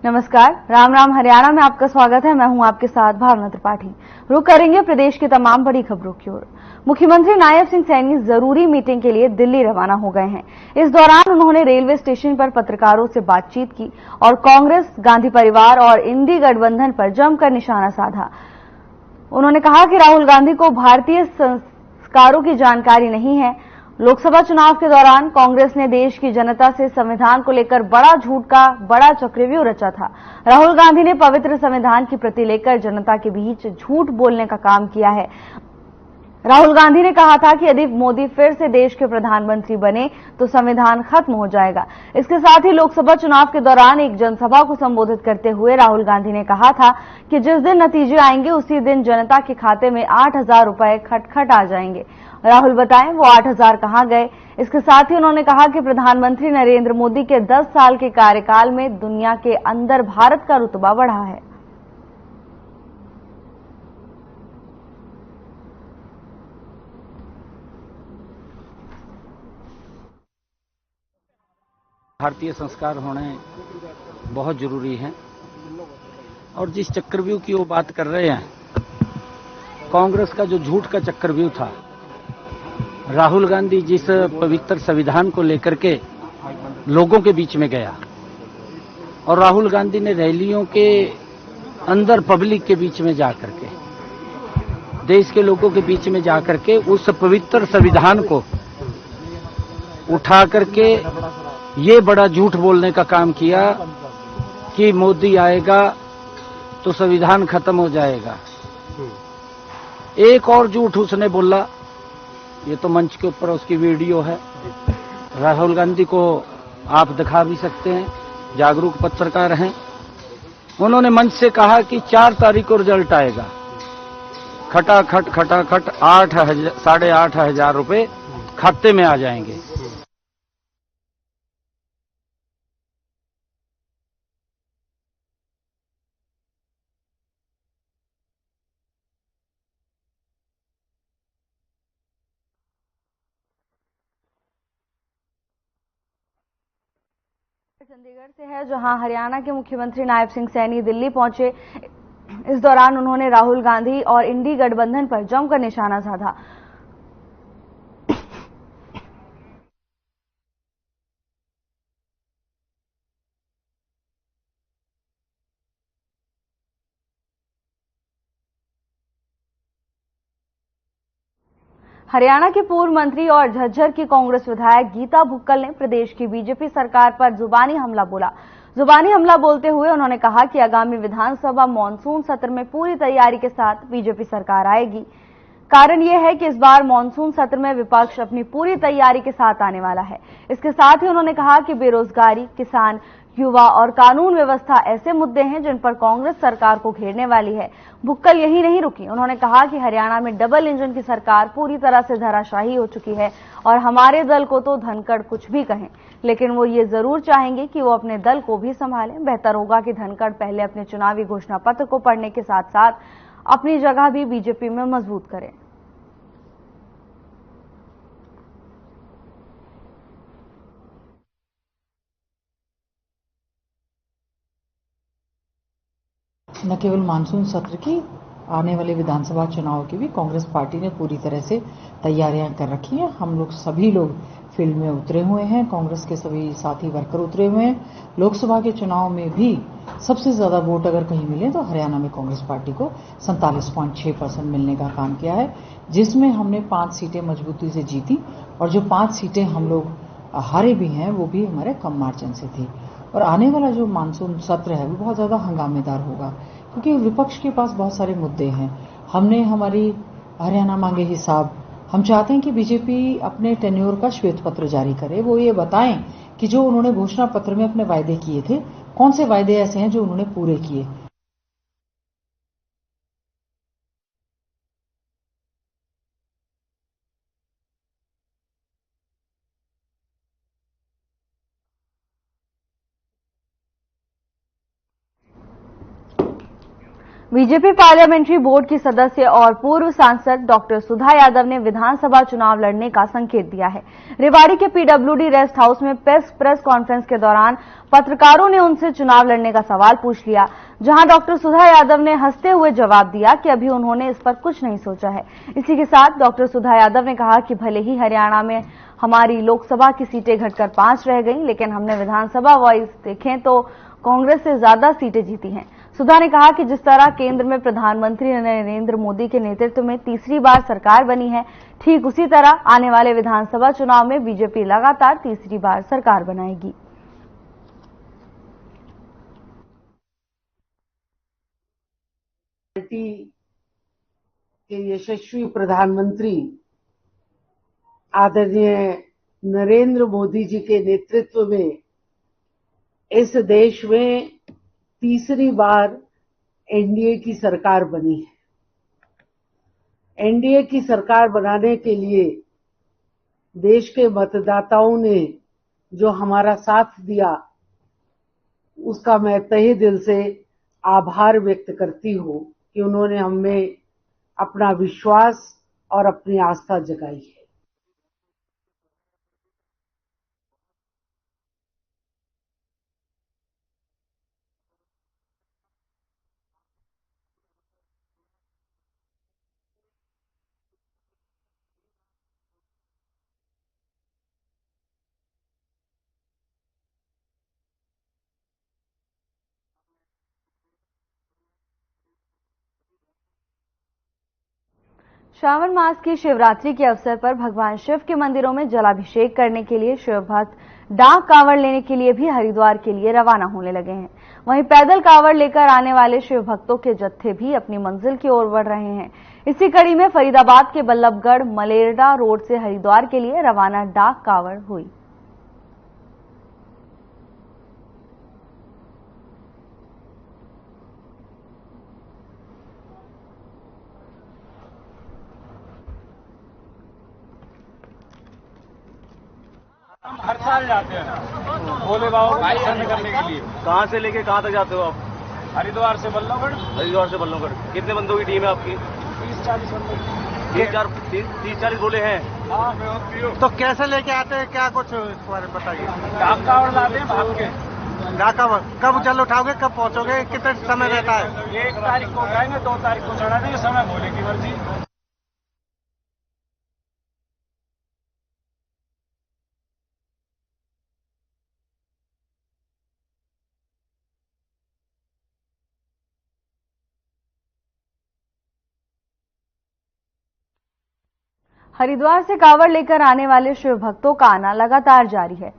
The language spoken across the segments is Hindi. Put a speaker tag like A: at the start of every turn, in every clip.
A: नमस्कार, राम राम हरियाणा में आपका स्वागत है। मैं हूं आपके साथ भावना त्रिपाठी। रुक करेंगे प्रदेश की तमाम बड़ी खबरों की ओर। मुख्यमंत्री नायब सिंह सैनी जरूरी मीटिंग के लिए दिल्ली रवाना हो गए हैं। इस दौरान उन्होंने रेलवे स्टेशन पर पत्रकारों से बातचीत की और कांग्रेस, गांधी परिवार और इंडी गठबंधन पर जमकर निशाना साधा। उन्होंने कहा कि राहुल गांधी को भारतीय संस्कारों की जानकारी नहीं है। लोकसभा चुनाव के दौरान कांग्रेस ने देश की जनता से संविधान को लेकर बड़ा झूठ का बड़ा चक्रव्यूह रचा था। राहुल गांधी ने पवित्र संविधान की प्रति लेकर जनता के बीच झूठ बोलने का काम किया है। राहुल गांधी ने कहा था कि यदि मोदी फिर से देश के प्रधानमंत्री बने तो संविधान खत्म हो जाएगा। इसके साथ ही लोकसभा चुनाव के दौरान एक जनसभा को संबोधित करते हुए राहुल गांधी ने कहा था कि जिस दिन नतीजे आएंगे उसी दिन जनता के खाते में 8,000 रुपए खटखट आ जाएंगे। राहुल बताएं वो 8,000 कहां गए। इसके साथ ही उन्होंने कहा कि प्रधानमंत्री नरेंद्र मोदी के 10 साल के कार्यकाल में दुनिया के अंदर भारत का रुतबा बढ़ा है।
B: भारतीय संस्कार होने बहुत जरूरी है और जिस चक्रव्यूह की वो बात कर रहे हैं, कांग्रेस का जो झूठ का चक्रव्यूह था, राहुल गांधी जिस पवित्र संविधान को लेकर के लोगों के बीच में गया और राहुल गांधी ने रैलियों के अंदर पब्लिक के बीच में जाकर के, देश के लोगों के बीच में जाकर के उस पवित्र संविधान को उठा करके ये बड़ा झूठ बोलने का काम किया कि मोदी आएगा तो संविधान खत्म हो जाएगा। एक और झूठ उसने बोला, ये तो मंच के ऊपर उसकी वीडियो है, राहुल गांधी को आप दिखा भी सकते हैं, जागरूक पत्रकार हैं। उन्होंने मंच से कहा कि 4 तारीख को रिजल्ट आएगा, खटाखट 8,500 रुपए खाते में आ जाएंगे।
A: चंडीगढ़ से है, जहां हरियाणा के मुख्यमंत्री नायब सिंह सैनी दिल्ली पहुंचे। इस दौरान उन्होंने राहुल गांधी और इंडी गठबंधन पर जमकर निशाना साधा। हरियाणा के पूर्व मंत्री और झज्जर की कांग्रेस विधायक गीता भुक्कल ने प्रदेश की बीजेपी सरकार पर जुबानी हमला बोला। जुबानी हमला बोलते हुए उन्होंने कहा कि आगामी विधानसभा मॉनसून सत्र में पूरी तैयारी के साथ बीजेपी सरकार आएगी। कारण यह है कि इस बार मॉनसून सत्र में विपक्ष अपनी पूरी तैयारी के साथ आने वाला है। इसके साथ ही उन्होंने कहा कि बेरोजगारी, किसान, युवा और कानून व्यवस्था ऐसे मुद्दे हैं जिन पर कांग्रेस सरकार को घेरने वाली है। भुक्कल यही नहीं रुकी। उन्होंने कहा कि हरियाणा में डबल इंजन की सरकार पूरी तरह से धराशायी हो चुकी है और हमारे दल को तो धनखड़ कुछ भी कहें, लेकिन वो ये जरूर चाहेंगे कि वो अपने दल को भी संभालें। बेहतर होगा कि धनखड़ पहले अपने चुनावी घोषणा पत्र को पढ़ने के साथ साथ अपनी जगह भी बीजेपी में मजबूत करें।
C: न केवल मानसून सत्र की, आने वाले विधानसभा चुनाव की भी कांग्रेस पार्टी ने पूरी तरह से तैयारियां कर रखी हैं। हम लोग सभी लोग फील्ड में उतरे हुए हैं, कांग्रेस के सभी साथी वर्कर उतरे हुए हैं। लोकसभा के चुनाव में भी सबसे ज्यादा वोट अगर कहीं मिले तो हरियाणा में कांग्रेस पार्टी को 47.6% मिलने का काम किया है, जिसमें हमने 5 सीटें मजबूती से जीती और जो 5 सीटें हम लोग हारे भी हैं वो भी हमारे कम मार्जिन से थी। और आने वाला जो मानसून सत्र है वो बहुत ज्यादा हंगामेदार होगा, क्योंकि विपक्ष के पास बहुत सारे मुद्दे हैं। हमने हमारी हरियाणा मांगे हिसाब, हम चाहते हैं कि बीजेपी अपने टेन्योर का श्वेत पत्र जारी करे, वो ये बताएं कि जो उन्होंने घोषणा पत्र में अपने वायदे किए थे, कौन से वायदे ऐसे हैं जो उन्होंने पूरे किए।
A: बीजेपी पार्लियामेंट्री बोर्ड की सदस्य और पूर्व सांसद डॉक्टर सुधा यादव ने विधानसभा चुनाव लड़ने का संकेत दिया है। रेवाड़ी के पीडब्ल्यूडी रेस्ट हाउस में प्रेस कॉन्फ्रेंस के दौरान पत्रकारों ने उनसे चुनाव लड़ने का सवाल पूछ लिया, जहां डॉक्टर सुधा यादव ने हंसते हुए जवाब दिया कि अभी उन्होंने इस पर कुछ नहीं सोचा है। इसी के साथ डॉक्टर सुधा यादव ने कहा कि भले ही हरियाणा में हमारी लोकसभा की सीटें घटकर 5 रह गई, लेकिन हमने विधानसभा वाइज देखें तो कांग्रेस से ज्यादा सीटें जीती हैं। सुधा ने कहा कि जिस तरह केंद्र में प्रधानमंत्री नरेंद्र मोदी के नेतृत्व में तीसरी बार सरकार बनी है, ठीक उसी तरह आने वाले विधानसभा चुनाव में बीजेपी लगातार तीसरी बार सरकार बनाएगी।
D: पार्टी के यशस्वी प्रधानमंत्री आदरणीय नरेंद्र मोदी जी के नेतृत्व में इस देश में तीसरी बार एनडीए की सरकार बनी है। एनडीए की सरकार बनाने के लिए देश के मतदाताओं ने जो हमारा साथ दिया, उसका मैं तहे दिल से आभार व्यक्त करती हूं कि उन्होंने हमें अपना विश्वास और अपनी आस्था जगाई है।
A: श्रावण मास की शिवरात्रि के अवसर पर भगवान शिव के मंदिरों में जलाभिषेक करने के लिए शिव भक्त डाक कांवड़ लेने के लिए भी हरिद्वार के लिए रवाना होने लगे हैं। वहीं पैदल कांवड़ लेकर आने वाले शिव भक्तों के जत्थे भी अपनी मंजिल की ओर बढ़ रहे हैं। इसी कड़ी में फरीदाबाद के बल्लभगढ़ मलेरडा रोड से हरिद्वार के लिए रवाना डाक कांवड़ हुई।
E: हम हर साल जाते हैं भोले बाबा को दर्शन करने के लिए।
F: कहाँ से लेके कहाँ तक जाते हो आप?
E: हरिद्वार से बल्लभगढ़।
F: हरिद्वार से बल्लभगढ़। कितने बंदों की टीम है आपकी?
E: 30-40 बंदे।
F: 30-40 बोले हैं।
E: हाँ,
G: तो कैसे लेके आते हैं, क्या कुछ इस बारे में बताइए।
E: डाक कांवड़ लाते हैं भाग के।
G: डाका कब जल उठाओगे, कब पहुंचोगे, कितने समय रहता है?
E: 1 तारीख को उठाएंगे, 2 तारीख को चढ़ा देंगे, समय भोले की मर्जी।
A: हरिद्वार से कांवड़ लेकर आने वाले शिव भक्तों का आना लगातार जारी है।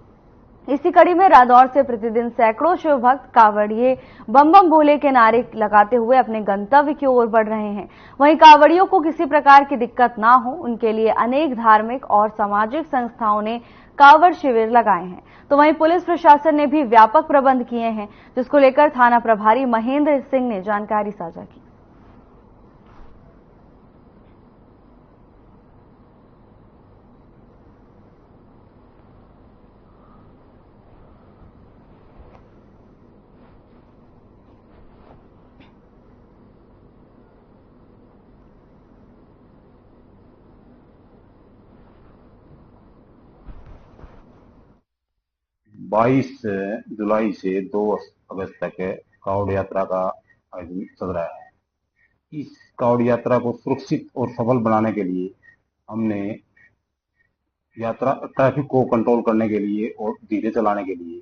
A: इसी कड़ी में रादौर से प्रतिदिन सैकड़ों शिव भक्त कांवड़िए बम बम भोले के नारे लगाते हुए अपने गंतव्य की ओर बढ़ रहे हैं। वहीं कांवड़ियों को किसी प्रकार की दिक्कत ना हो, उनके लिए अनेक धार्मिक और सामाजिक संस्थाओं ने कांवड़ शिविर लगाए हैं। तो वहीं पुलिस प्रशासन ने भी व्यापक प्रबंध किए हैं, जिसको लेकर थाना प्रभारी महेंद्र सिंह ने जानकारी साझा की। be
H: 22 जुलाई से 2 अगस्त तक कावड़ यात्रा का आयोजन चल रहा है। इस कावड़ यात्रा को सुरक्षित और सफल बनाने के लिए हमने यात्रा ट्रैफिक को कंट्रोल करने के लिए और धीरे चलाने के लिए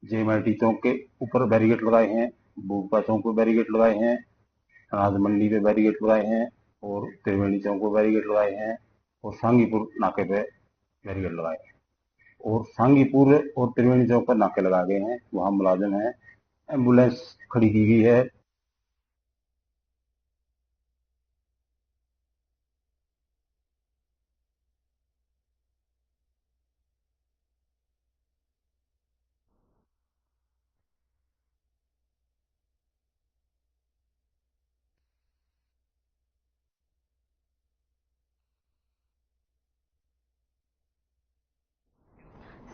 H: जेएमआईटी चौक के ऊपर बैरिकेड लगाए हैं, भूपा चौक पर बैरिकेड लगाए हैं, अनाज मंडी पे बैरिकेड लगाए हैं और त्रिवेणी चौक पर बैरिकेड लगाए हैं और सांगीपुर नाके पे बैरिकेड लगाए हैं और सांगीपुर और त्रिवेणी चौक पर नाके लगा गए हैं। वहां मुलाजिम है, एम्बुलेंस खड़ी की गई है।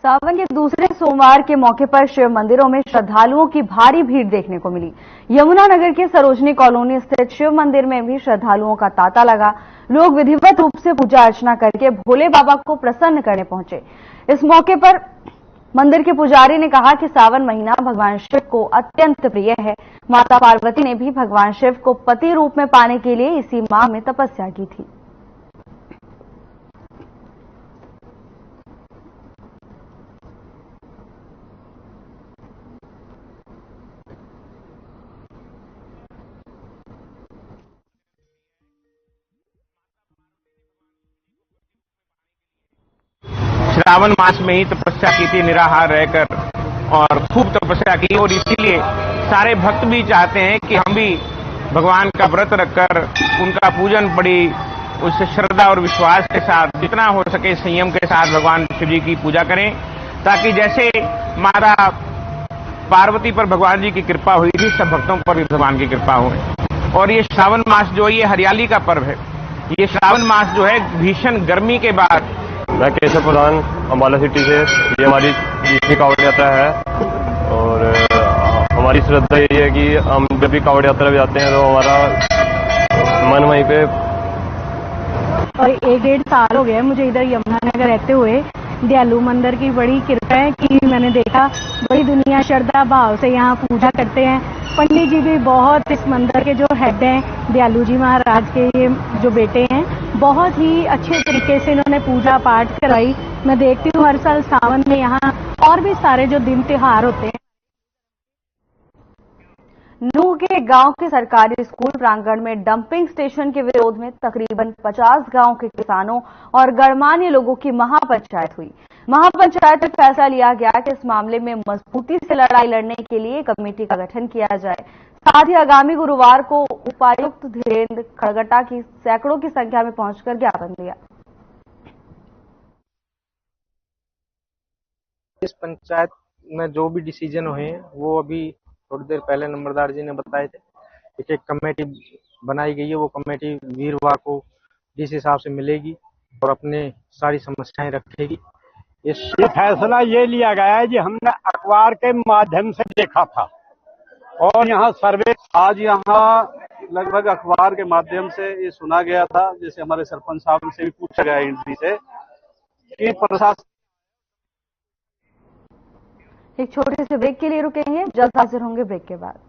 A: सावन के दूसरे सोमवार के मौके पर शिव मंदिरों में श्रद्धालुओं की भारी भीड़ देखने को मिली। यमुनानगर के सरोजनी कॉलोनी स्थित शिव मंदिर में भी श्रद्धालुओं का तांता लगा। लोग विधिवत रूप से पूजा अर्चना करके भोले बाबा को प्रसन्न करने पहुंचे। इस मौके पर मंदिर के पुजारी ने कहा कि सावन महीना भगवान शिव को अत्यंत प्रिय है। माता पार्वती ने भी भगवान शिव को पति रूप में पाने के लिए इसी माह में तपस्या की थी।
I: श्रावण मास में ही तपस्या की थी, निराहार रहकर, और खूब तपस्या की। और इसीलिए सारे भक्त भी चाहते हैं कि हम भी भगवान का व्रत रखकर उनका पूजन बड़ी उस श्रद्धा और विश्वास के साथ, जितना हो सके संयम के साथ भगवान शिव जी की पूजा करें, ताकि जैसे माता पार्वती पर भगवान जी की कृपा हुई थी, सब भक्तों पर भी भगवान की कृपा हो। और ये श्रावण मास जो है, ये हरियाली का पर्व है। ये श्रावण मास जो है, भीषण गर्मी के बाद।
J: मैं केशव प्रधान, अम्बाला सिटी से। ये हमारी 20वीं कांवड़ यात्रा है और हमारी श्रद्धा यही है कि हम जब भी कांवड़ यात्रा में जाते हैं तो हमारा मन वहीं पे।
K: और 1-1.5 साल हो गया मुझे इधर यमुनानगर रहते हुए। दयालु मंदिर की बड़ी कृपा है कि मैंने देखा बड़ी दुनिया श्रद्धा भाव से यहाँ पूजा करते हैं। पंडित जी भी बहुत, इस मंदिर के जो हेड हैं दयालु जी महाराज के ये जो बेटे हैं, बहुत ही अच्छे तरीके से इन्होंने पूजा पाठ करवाई। मैं देखती हूँ हर साल सावन में यहाँ और भी सारे जो दिन त्योहार होते हैं।
A: नूह के गांव के सरकारी स्कूल प्रांगण में डंपिंग स्टेशन के विरोध में तकरीबन 50 गांव के किसानों और गणमान्य लोगों की महापंचायत हुई। महापंचायत में फैसला लिया गया कि इस मामले में मजबूती से लड़ाई लड़ने के लिए कमेटी का गठन किया जाए। साथ ही आगामी गुरुवार को उपायुक्त धीरेन्द्र खड़गटा की सैकड़ों की संख्या में पहुंचकर ज्ञापन दिया।
L: इस पंचायत में जो भी डिसीजन हुए वो अभी थोड़ी देर पहले नंबरदार जी ने बताए थे। एक कमेटी बनाई गई है, वो कमेटी वीरवार को जिस हिसाब से मिलेगी और अपने सारी समस्याएं रखेगी।
E: ये फैसला ये लिया गया है जी, हमने अखबार के माध्यम से देखा था और यहाँ सर्वे, आज यहाँ लगभग अखबार के माध्यम से ये सुना गया था। जैसे हमारे सरपंच साहब से भी पूछा गया एंट्री से कि प्रशासन।
A: एक छोटे से ब्रेक के लिए रुकेंगे, जल्द हाजिर होंगे ब्रेक के बाद।